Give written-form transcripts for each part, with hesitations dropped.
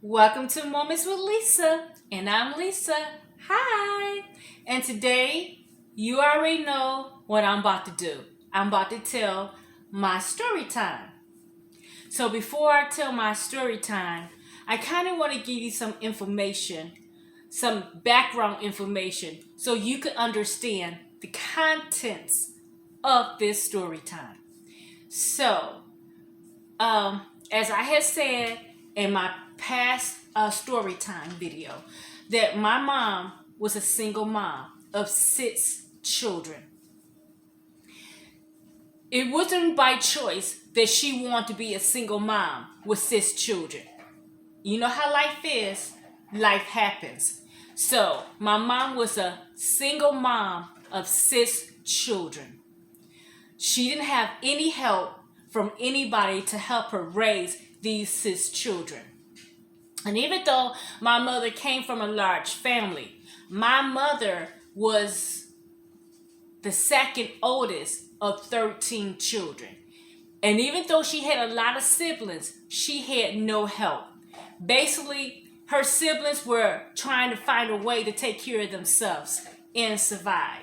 Welcome to Moments with Lisa, and I'm Lisa. Hi! And today, you already know what I'm about to do. I'm about to tell my story time. So, before I tell my story time, I kind of want to give you some information, some background information, so you can understand the contents of this story time. So, um, as I had said in my past story time video, that my mom was a single mom of 6 children. It wasn't by choice that she wanted to be a single mom with 6 children. You know how life is, life happens. So, my mom was a single mom of 6 children. She didn't have any help from anybody to help her raise these 6 children. And even though my mother came from a large family, my mother was the second oldest of 13 children. And even though she had a lot of siblings, she had no help. Basically, her siblings were trying to find a way to take care of themselves and survive.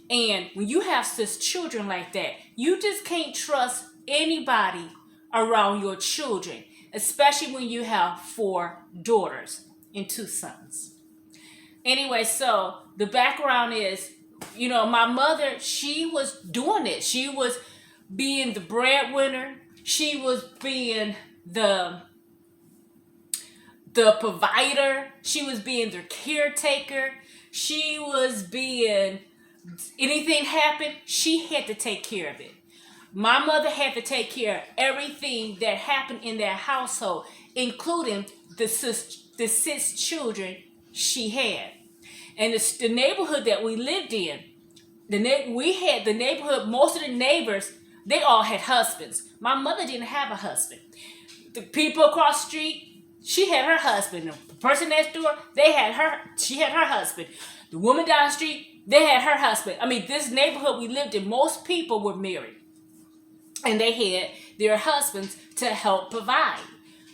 And when you have such children like that, you just can't trust anybody around your children, especially when you have 4 daughters and 2 sons. Anyway, so the background is, my mother, she was doing it. She was being the breadwinner. She was being the provider. She was being the caretaker. She was being anything happened, she had to take care of it. My mother had to take care of everything that happened in their household, including the 6 children she had. And the neighborhood that we lived in, we had the neighborhood, most of the neighbors, they all had husbands. My mother didn't have a husband. The people across the street, she had her husband. The person next door, she had her husband. The woman down the street, they had her husband. I mean, this neighborhood we lived in, most people were married. And they had their husbands to help provide.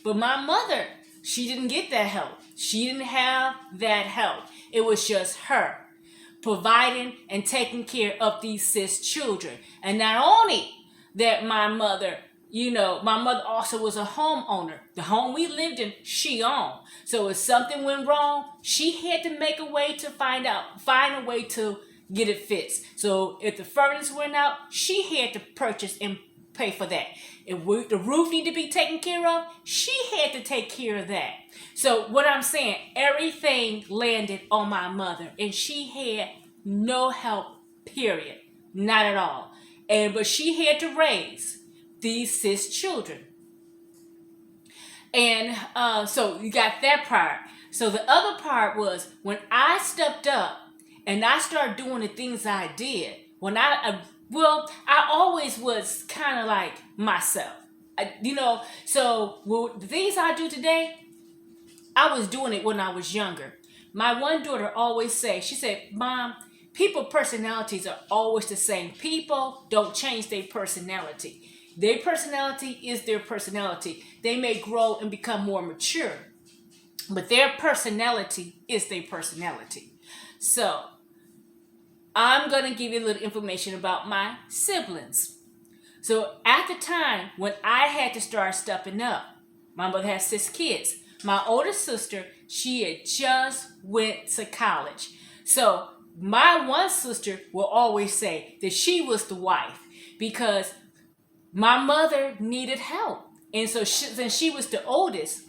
But my mother, she didn't get that help. She didn't have that help. It was just her providing and taking care of these 6 children. And not only that, my mother also was a homeowner. The home we lived in, she owned. So if something went wrong, she had to make a way to find a way to get it fixed. So if the furnace went out, she had to purchase and pay for that. If the roof needed to be taken care of, she had to take care of that. So what I'm saying, everything landed on my mother, and she had no help, period. Not at all. But she had to raise these 6 children. And so you got that part. So the other part was when I stepped up and I started doing the things I did. I always was kind of like myself. The things I do today, I was doing it when I was younger. My one daughter always she said, Mom, people personalities are always the same. People don't change their personality. Their personality is their personality. They may grow and become more mature, but their personality is their personality. So, I'm going to give you a little information about my siblings. So, at the time when I had to start stepping up, my mother had 6 kids. My older sister, she had just went to college. So, my one sister will always say that she was the wife because my mother needed help. And so since she was the oldest,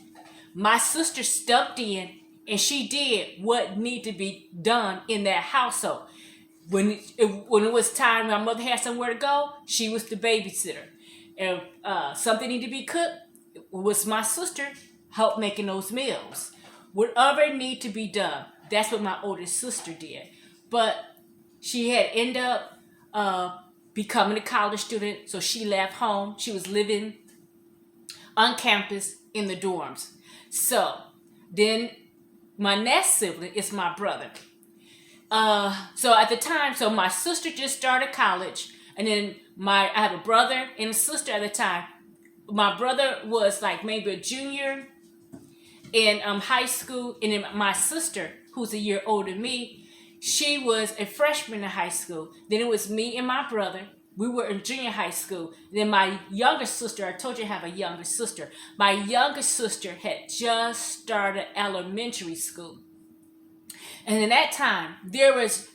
my sister stepped in and she did what needed to be done in that household. When it was time, my mother had somewhere to go, she was the babysitter. If something needed to be cooked, it was my sister help making those meals. Whatever needed to be done, that's what my oldest sister did. But she had ended up becoming a college student, so she left home. She was living on campus in the dorms. So then my next sibling is my brother. So at the time, my sister just started college, and then I have a brother and a sister at the time. My brother was like maybe a junior, in high school, and then my sister, who's a year older than me, she was a freshman in high school. Then it was me and my brother. We were in junior high school. Then my younger sister, I told you I have a younger sister. My younger sister had just started elementary school. And in that time, there was,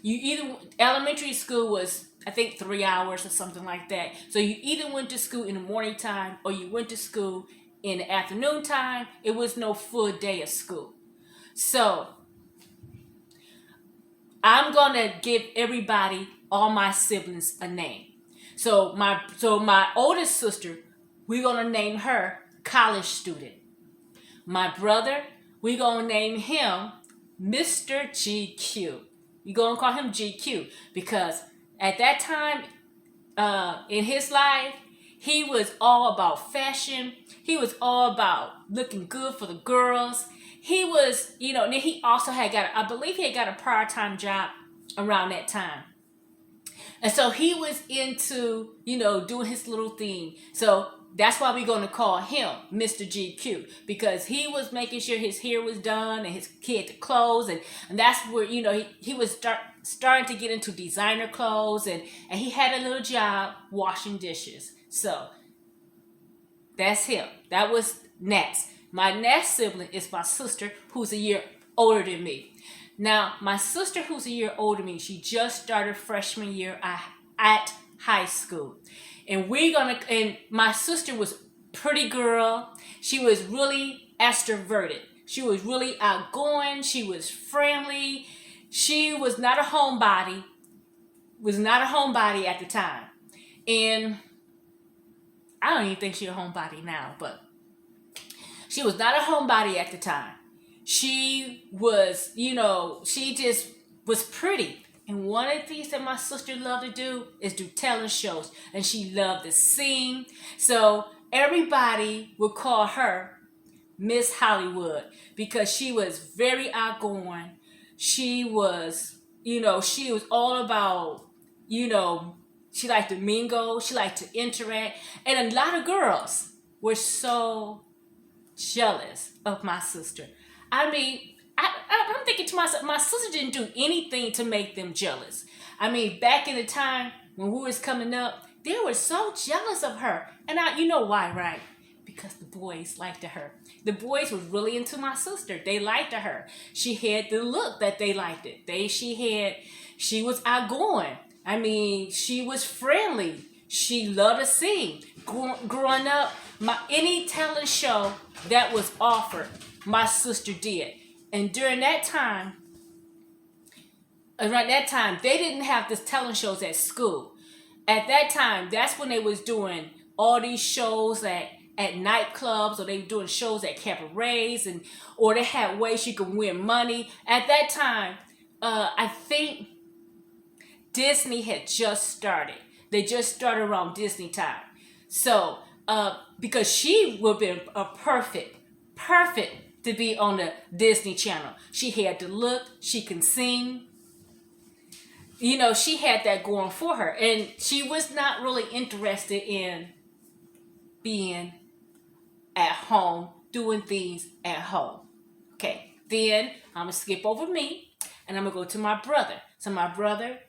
elementary school was, I think, 3 hours or something like that. So you either went to school in the morning time or you went to school in the afternoon time. It was no full day of school. So I'm going to give everybody, all my siblings, a name. So my oldest sister, we're going to name her college student. My brother, we're going to name him Mr. GQ. You're going to call him GQ because at that time in his life, he was all about fashion. He was all about looking good for the girls. He was, and then he also I believe he had got a part-time job around that time. And so he was into, doing his little thing. So that's why we're going to call him Mr. GQ, because he was making sure his hair was done and he had the clothes. And that's where, he was starting to get into designer clothes. And he had a little job washing dishes. So that's him. That was next. My next sibling is my sister, who's a year older than me. Now, my sister, who's a year older than me, she just started freshman year at high school. And my sister was pretty girl. She was really extroverted. She was really outgoing. She was friendly. She was not a homebody. At the time. And I don't even think she's a homebody now, but she was not a homebody at the time. She was, she just was pretty. And one of the things that my sister loved to do is do talent shows. And she loved to sing. So everybody would call her Miss Hollywood because she was very outgoing. She was, she was all about, she liked to mingle. She liked to interact. And a lot of girls were so jealous of my sister. I mean, I'm thinking to myself, my sister didn't do anything to make them jealous. I mean, back in the time when we was coming up, they were so jealous of her. And you know why, right? Because the boys liked her. The boys was really into my sister. They liked her. She had the look that they liked it. She was outgoing. I mean, she was friendly. She loved to sing. Growing up, any talent show that was offered, my sister did. And during that time, around that time, they didn't have this talent shows at school. At that time, that's when they was doing all these shows at nightclubs, or they were doing shows at cabarets, or they had ways you could win money. At that time, I think Disney had just started. They just started around Disney time. So, because she would have been a perfect to be on the Disney Channel. She had the look, she can sing. She had that going for her. And she was not really interested in being at home, doing things at home. Okay, then I'm going to skip over me, and I'm going to go to my brother. So my brother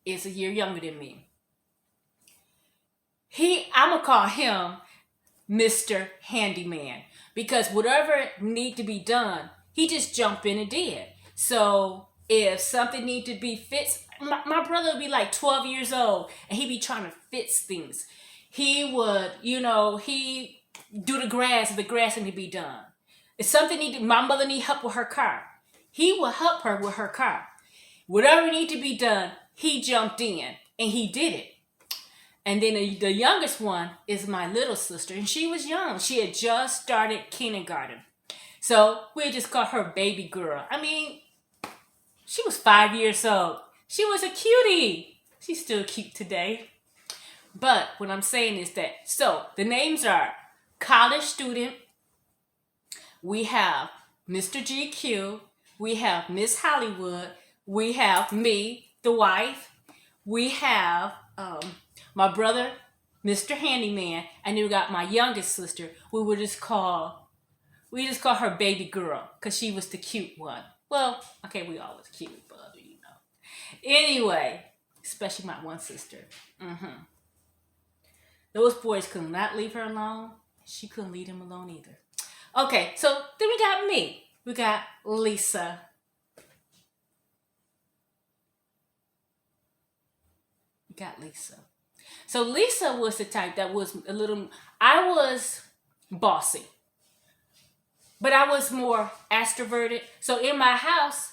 is a year younger than me. I'm going to call him Mr. Handyman, because whatever need to be done, he just jumped in and did. So if something need to be fixed, my brother would be like 12 years old, and he'd be trying to fix things. He would, he do the grass if the grass need to be done. If something my mother need help with her car, he would help her with her car. Whatever need to be done, he jumped in, and he did it. And then the youngest one is my little sister, and she was young. She had just started kindergarten. So we just call her baby girl. I mean, she was 5 years old. She was a cutie. She's still cute today. But what I'm saying is that, so the names are college student. We have Mr. GQ. We have Miss Hollywood. We have me, the wife. We have my brother, Mr. Handyman, and then we got my youngest sister. We would just call We just call her baby girl because she was the cute one. Well, okay, we all was cute, but you know. Anyway, especially my one sister. hmm Those boys could not leave her alone. She couldn't leave them alone either. Okay, so then we got me. We got Lisa. We got Lisa. So Lisa was the type that was a little. I was bossy, but I was more extroverted. So in my house,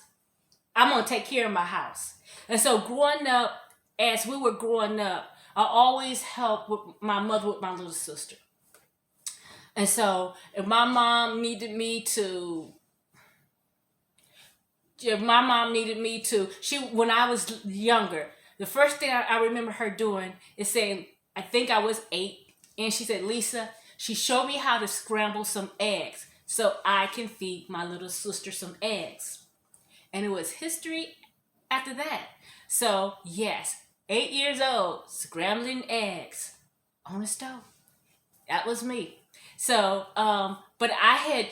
I'm gonna take care of my house. And so growing up, as we were growing up, I always helped with my mother with my little sister. And so if my mom needed me to if my mom needed me to, she when I was younger, the first thing I remember her doing is saying, I think I was 8, and she said, Lisa, she showed me how to scramble some eggs so I can feed my little sister some eggs. And it was history after that. So yes, 8 years old, scrambling eggs on the stove. That was me. So, but I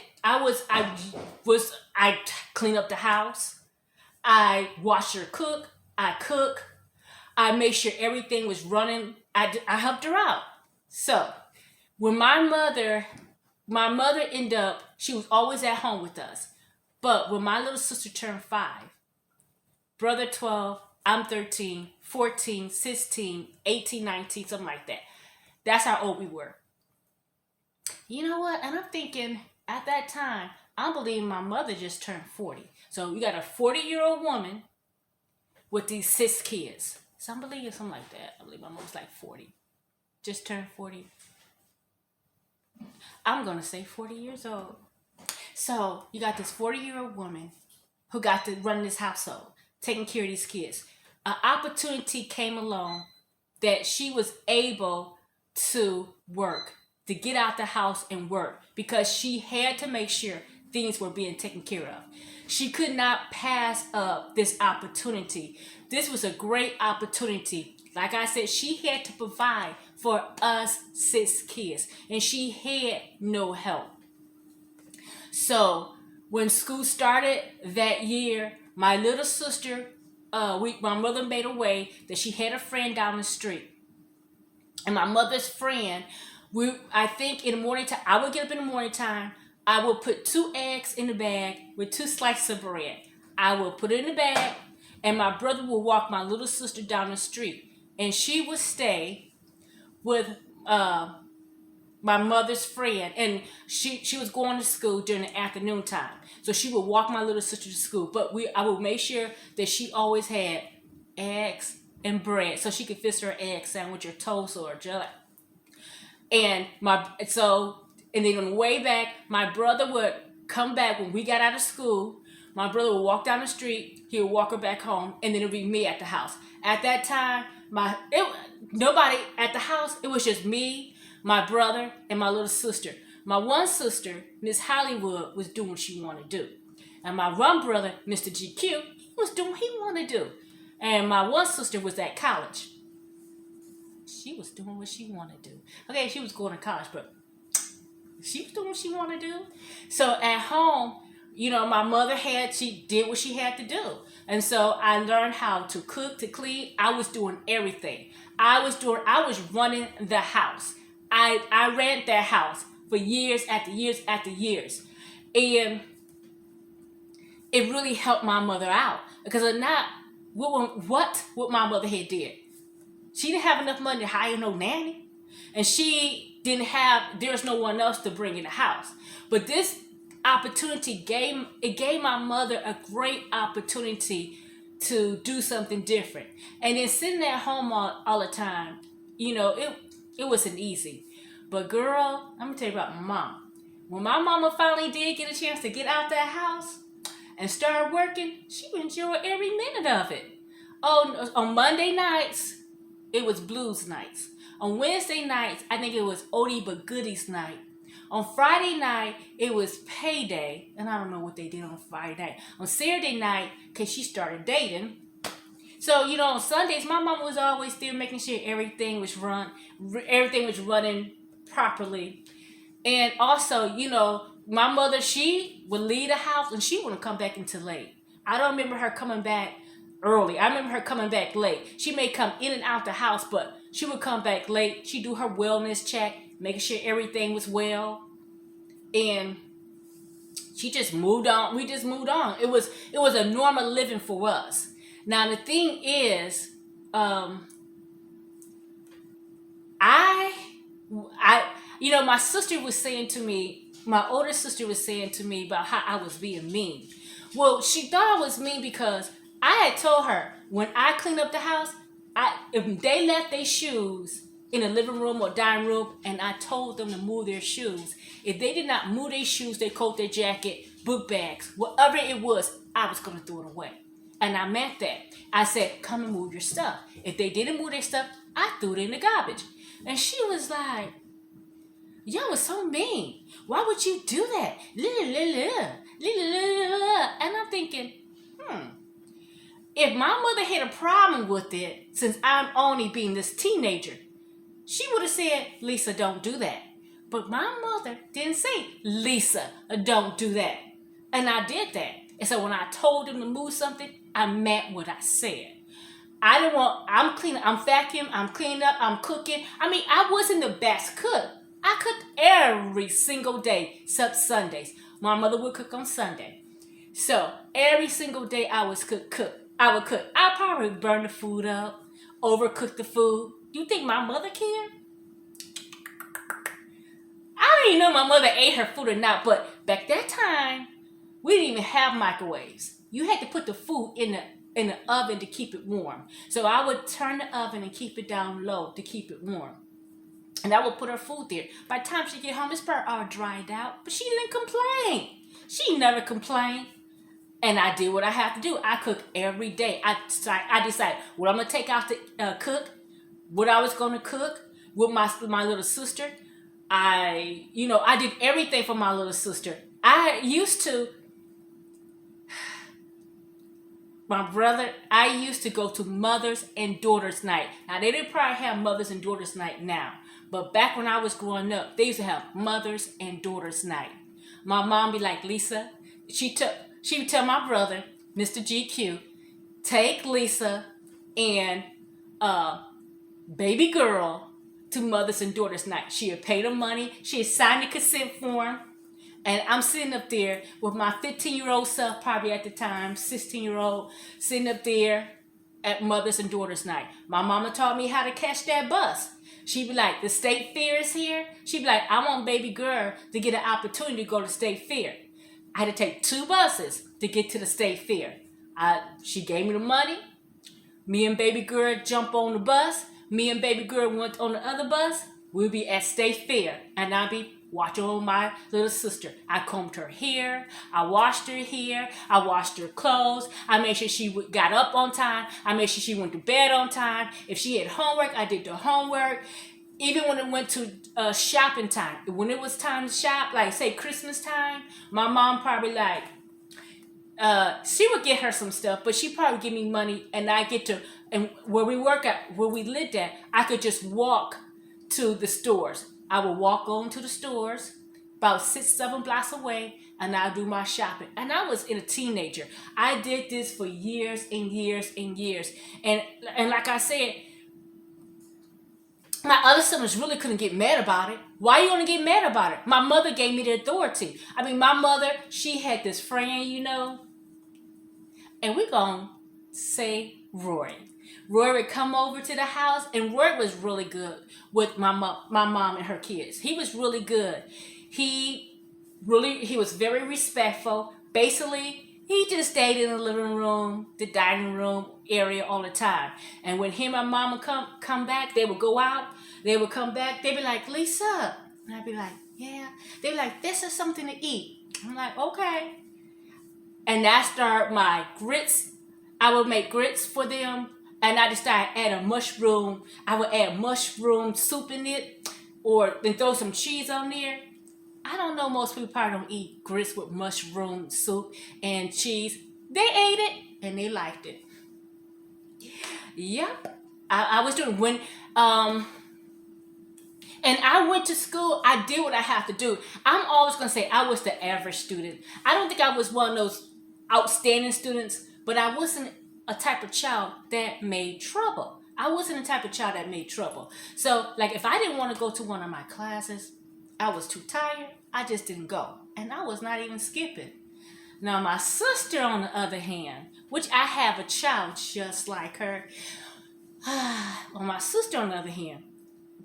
clean up the house. I watch her cook. I cook. I made sure everything was running. I helped her out. So, when my mother ended up, she was always at home with us. But when my little sister turned 5, brother 12, I'm 13, 14, 16, 18, 19, something like that. That's how old we were. You know what? And I'm thinking at that time, I believe my mother just turned 40. So you got a 40-year-old woman with these 6 kids. So I'm believing something like that. I believe my mom was like 40. Just turned 40. I'm going to say 40 years old. So you got this 40-year-old woman who got to run this household, taking care of these kids. An opportunity came along that she was able to work, to get out the house and work, because she had to make sure things were being taken care of. She could not pass up this opportunity. This was a great opportunity. Like I said, she had to provide for us 6 kids, and she had no help. So when school started that year, my little sister, my mother made a way that she had a friend down the street. And my mother's friend, I think in the morning time, I would get up in the morning time. I will put 2 eggs in the bag with 2 slices of bread. I will put it in the bag, and my brother will walk my little sister down the street, and she would stay with my mother's friend, and she was going to school during the afternoon time, so she would walk my little sister to school. But I would make sure that she always had eggs and bread, so she could fix her egg sandwich or toast or jelly. And then on the way back, my brother would come back when we got out of school. My brother would walk down the street. He would walk her back home, and then it would be me at the house. At that time, nobody at the house. It was just me, my brother, and my little sister. My one sister, Miss Hollywood, was doing what she wanted to do, and my one brother, Mr. GQ, was doing what he wanted to do. And my one sister was at college. She was doing what she wanted to do. Okay, she was going to college, but she was doing what she wanted to do. So at home, my mother she did what she had to do. And so I learned how to cook, to clean. I was doing everything. I was running the house. I ran that house for years after years after years. And it really helped my mother out. Because if not, what my mother had did? She didn't have enough money to hire no nanny. And there's no one else to bring in the house. But this opportunity gave my mother a great opportunity to do something different. And then sitting at home all the time, it wasn't easy. But girl, I'm going to tell you about my mom. When my mama finally did get a chance to get out that house and start working, she enjoyed every minute of it. Oh, on Monday nights, it was blues nights. On Wednesday nights, I think it was oldie but goodies night. On Friday night, it was payday, and I don't know what they did on Friday night. On Saturday night, because she started dating. So, on Sundays, my mom was always there making sure everything was running properly. And also, my mother, she would leave the house and she wouldn't come back until late. I don't remember her coming back early. I remember her coming back late. She may come in and out the house, but she would come back late. She'd do her wellness check, making sure everything was well. And she just moved on. We just moved on. It was a normal living for us. Now the thing is, I my sister was saying to me, my older sister was saying to me about how I was being mean. Well, she thought I was mean because I had told her when I clean up the house, if they left their shoes in the living room or dining room, and I told them to move their shoes. If they did not move their shoes, their coat, their jacket, book bags, whatever it was, I was going to throw it away. And I meant that. I said, come and move your stuff. If they didn't move their stuff, I threw it in the garbage. And she was like, y'all was so mean. Why would you do that? And I'm thinking, if my mother had a problem with it, since I'm only being this teenager, she would have said, Lisa, don't do that. But my mother didn't say, Lisa, don't do that. And I did that. And so when I told them to move something, I meant what I said. I'm cleaning, I'm vacuuming, I'm cleaning up, I'm cooking. I wasn't the best cook. I cooked every single day except Sundays. My mother would cook on Sunday. So every single day I would cook. I probably burn the food up, overcook the food. You think my mother cared? I don't even know my mother ate her food or not, but back that time, we didn't even have microwaves. You had to put the food in the oven to keep it warm. So I would turn the oven and keep it down low to keep it warm. And I would put her food there. By the time she get home, it's probably all dried out. But she didn't complain. She never complained. And I did what I have to do. I cook every day. I decided what I'm going to take out to cook, what I was going to cook with my little sister. I did everything for my little sister. I used to go to Mother's and Daughter's Night. Now, they didn't probably have Mother's and Daughter's Night now. But back when I was growing up, they used to have Mother's and Daughter's Night. My mom be like, Lisa, she would tell my brother, Mr. GQ, take Lisa and baby girl to Mother's and Daughter's Night. She would pay the money. She had signed the consent form. And I'm sitting up there with my 15-year-old self, probably at the time, 16-year-old, sitting up there at Mother's and Daughter's Night. My mama taught me how to catch that bus. She'd be like, the state fair is here. She'd be like, I want baby girl to get an opportunity to go to state fair. I had to take 2 buses to get to the state fair. She gave me the money. Me and baby girl jump on the bus. Me and baby girl went on the other bus. We'll be at state fair. And I'll be watching over my little sister. I combed her hair. I washed her hair. I washed her clothes. I made sure she got up on time. I made sure she went to bed on time. If she had homework, I did the homework. Even when it went to shopping time, when it was time to shop, like say Christmas time, my mom probably she would get her some stuff, but she probably give me money, and I get to, and where we lived at, I could just walk to the stores. I would walk on to the stores about 6-7 blocks away, and I'll do my shopping. And I was a teenager. I did this for years and years and years. And like I said, my other siblings really couldn't get mad about it. Why you want to get mad about it? My mother gave me the authority. My mother, she had this friend, and we're going to say Rory. Rory would come over to the house, and Rory was really good with my mom and her kids. He was really good. He was very respectful. Basically, he just stayed in the living room, the dining room area all the time. And when him and mama come back, they would go out. They would come back. They'd be like, Lisa. And I'd be like, yeah. They'd be like, this is something to eat. I'm like, okay. And I started my grits. I would make grits for them. And I just started adding mushroom. I would add mushroom soup in it. Or then throw some cheese on there. I don't know, most people probably don't eat grits with mushroom soup and cheese. They ate it and they liked it. Yep. I was doing And I went to school. I did what I have to do. I'm always going to say I was the average student. I don't think I was one of those outstanding students, but I wasn't a type of child that made trouble. I wasn't the type of child that made trouble. So, like, if I didn't want to go to one of my classes, I was too tired, I just didn't go. And I was not even skipping. Now, my sister, on the other hand, which I have a child just like her, well, my sister, on the other hand,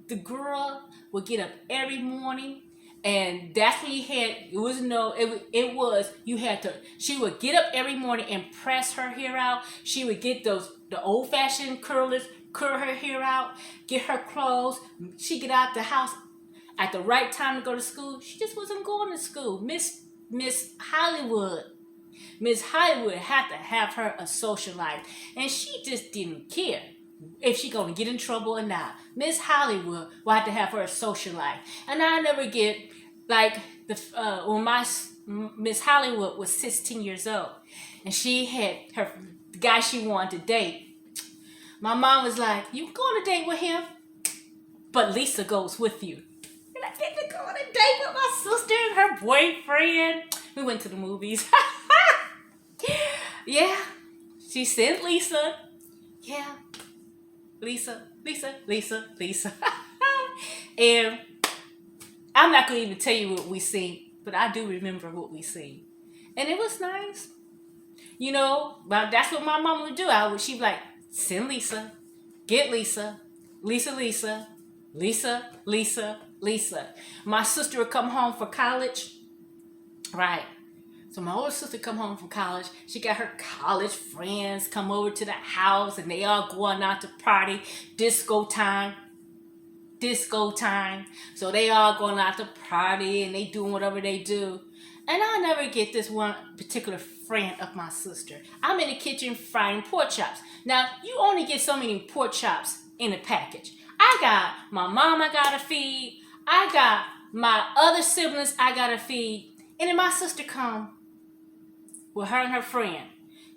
the girl would get up every morning, and that's when you had, it was no, it was, you had to, she would get up every morning and press her hair out. She would get the old-fashioned curlers, curl her hair out, get her clothes. She'd get out the house at the right time to go to school. She just wasn't going to school. Miss Hollywood had to have her a social life, and she just didn't care if she gonna get in trouble or not. Miss Hollywood will have to have her a social life. And I never get, like, when my Miss Hollywood was 16 years old, and she had the guy she wanted to date. My mom was like, "You go on a date with him, but Lisa goes with you." And I get to go on a date with my sister and her boyfriend. We went to the movies. Yeah, she sent Lisa. Yeah, Lisa. And I'm not going to even tell you what we seen, but I do remember what we seen. And it was nice. You know, but that's what my mom would do. She'd be like, "Send Lisa, get Lisa, Lisa. My sister would come home for college. Right. So my older sister come home from college. She got her college friends come over to the house, and they all going out to party. Disco time. So they all going out to party, and they doing whatever they do. And I never get this one particular friend of my sister. I'm in the kitchen frying pork chops. Now, you only get so many pork chops in a package. I got my mom I gotta feed. I got my other siblings I gotta feed. And then my sister come with her and her friend.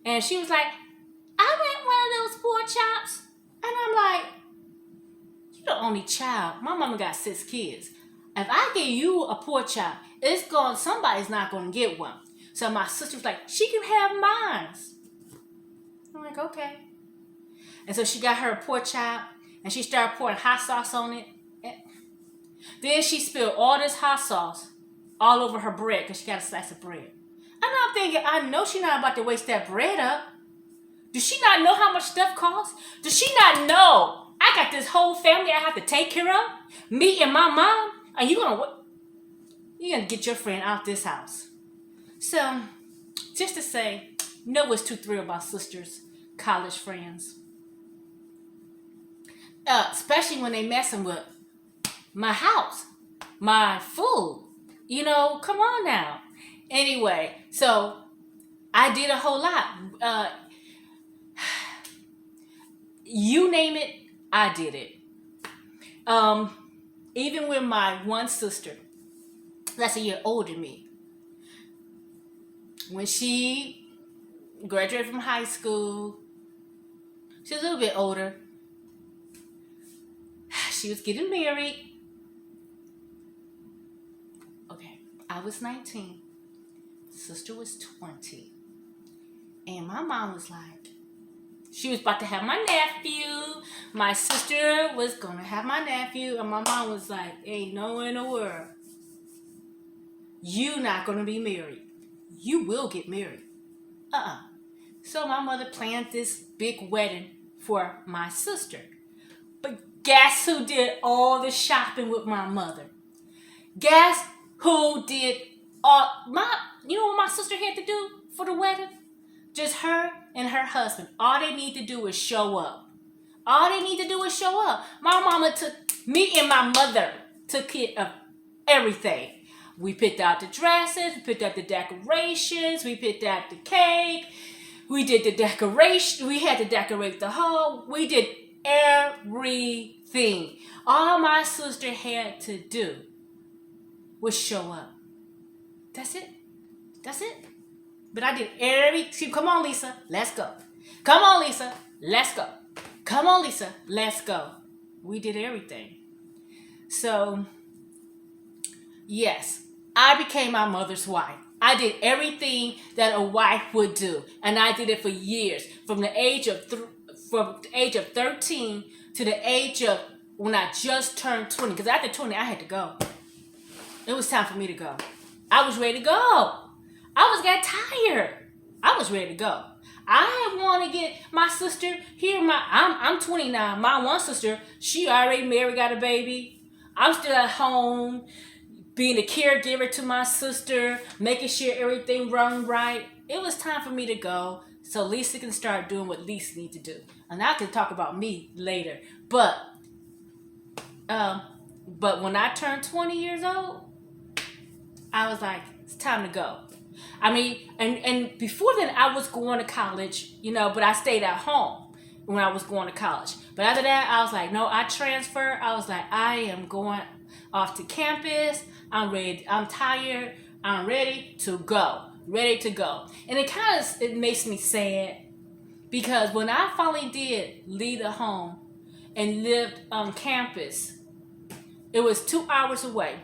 And she was like, "I want one of those pork chops." And I'm like, "You're the only child. My mama got 6 kids. If I give you a pork chop, somebody's not gonna get one." So my sister was like, "She can have mine." I'm like, "Okay." And so she got her a pork chop, and she started pouring hot sauce on it. Then she spilled all this hot sauce all over her bread, because she got a slice of bread. And I'm thinking, I know she's not about to waste that bread up. Does she not know how much stuff costs? Does she not know I got this whole family I have to take care of? Me and my mom? And you're gonna get your friend out this house. So, just to say, no was too thrilled about sister's college friends. Especially when they messing with my house, my food. You know, come on now. Anyway, so I did a whole lot. You name it, I did it. Even with my one sister, that's a year older than me, when she graduated from high school, she was a little bit older. She was getting married. Okay, I was 19. Sister was 20. And my mom was like, she was about to have my nephew. My sister was going to have my nephew. And my mom was like, "Ain't no way in the world. You not going to be married. You will get married." So my mother planned this big wedding for my sister. But guess who did all the shopping with my mother? Guess who did you know what my sister had to do for the wedding? Just her and her husband. All they need to do is show up. My mama took me and my mother took care of everything. We picked out the dresses, we picked out the decorations, we picked out the cake, we did the decoration, we had to decorate the hall, we did everything. All my sister had to do was show up. That's it. But I did come on, Lisa, let's go. Come on, Lisa, let's go. Come on, Lisa, let's go. We did everything. So, yes, I became my mother's wife. I did everything that a wife would do, and I did it for years, from the age of 13 to the age of when I just turned 20. Because after 20, I had to go. It was time for me to go. I was ready to go. I was got tired. I was ready to go. I want to get my sister here. I'm 20 now. My one sister, she already married, got a baby. I'm still at home, being a caregiver to my sister, making sure everything run right. It was time for me to go, so Lisa can start doing what Lisa needs to do, and I can talk about me later. Um, but when I turned 20 years old, I was like, it's time to go. I mean, and before then, I was going to college, but I stayed at home when I was going to college. But after that, I was like, no, I transferred. I was like, I am going off to campus. I'm ready. I'm tired. I'm ready to go. Ready to go. And it makes me sad because when I finally did leave the home and lived on campus, it was 2 hours away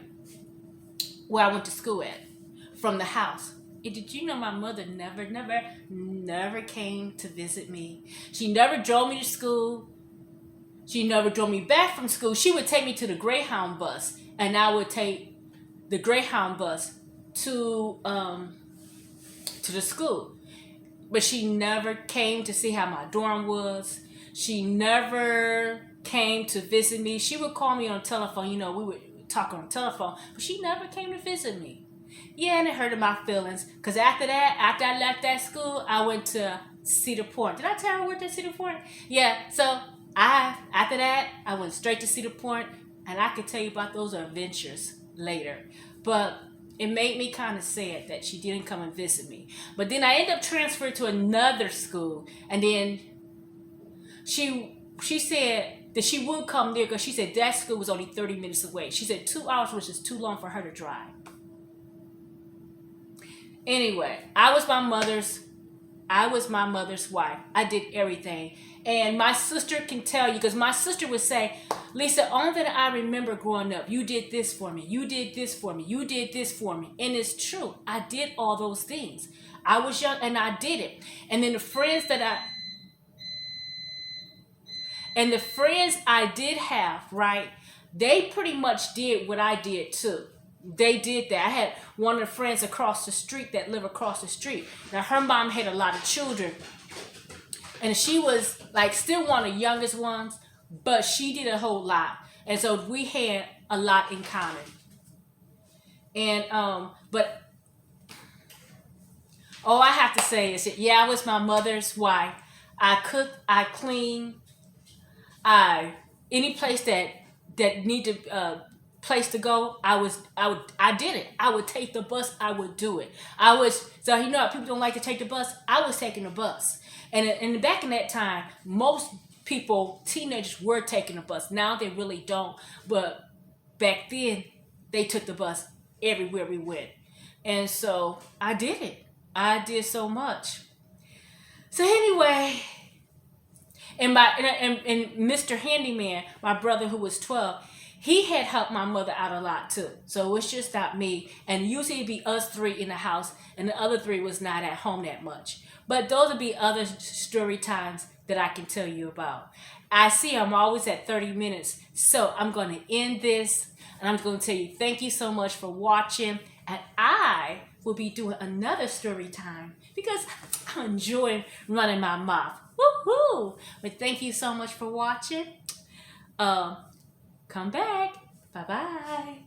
where I went to school at from the house. And did you know my mother never came to visit me? She never drove me to school. She never drove me back from school. She would take me to the Greyhound bus, and I would take the Greyhound bus to the school. But she never came to see how my dorm was. She never came to visit me. She would call me on the telephone. We would talk on the telephone, but she never came to visit me. Yeah, and it hurted my feelings because after I left that school, I went to Cedar Point. Did I tell you I worked at Cedar Point? Yeah, so after that, I went straight to Cedar Point, and I could tell you about those adventures later. But it made me kind of sad that she didn't come and visit me. But then I ended up transferring to another school, and then she said that she would come there because she said that school was only 30 minutes away. She said 2 hours was just too long for her to drive. Anyway, I was my mother's wife. I did everything. And my sister can tell you, because my sister would say, Lisa, only that I remember growing up, you did this for me. You did this for me. You did this for me. And it's true. I did all those things. I was young and I did it. And then the friends I did have, right, they pretty much did what I did too. They did that. I had one of the friends across the street that lived across the street. Now, her mom had a lot of children. And she was like still one of the youngest ones, but she did a whole lot. And so we had a lot in common. And, but all I have to say is that, yeah, I was my mother's wife. I cooked, I cleaned, any place that needed place to go, I did it. I would take the bus. I would do it. So how people don't like to take the bus. I was taking the bus, and back in that time, most people, teenagers, were taking the bus. Now they really don't, but back then they took the bus everywhere we went, and so I did it. I did so much. So anyway. And Mr. Handyman, my brother who was 12, he had helped my mother out a lot too. So it was just not me. And usually it'd be us three in the house, and the other three was not at home that much. But those would be other story times that I can tell you about. I see I'm always at 30 minutes. So I'm going to end this, and I'm going to tell you thank you so much for watching. And I will be doing another story time because I'm enjoying running my mouth. Woohoo! But thank you so much for watching. Come back. Bye-bye.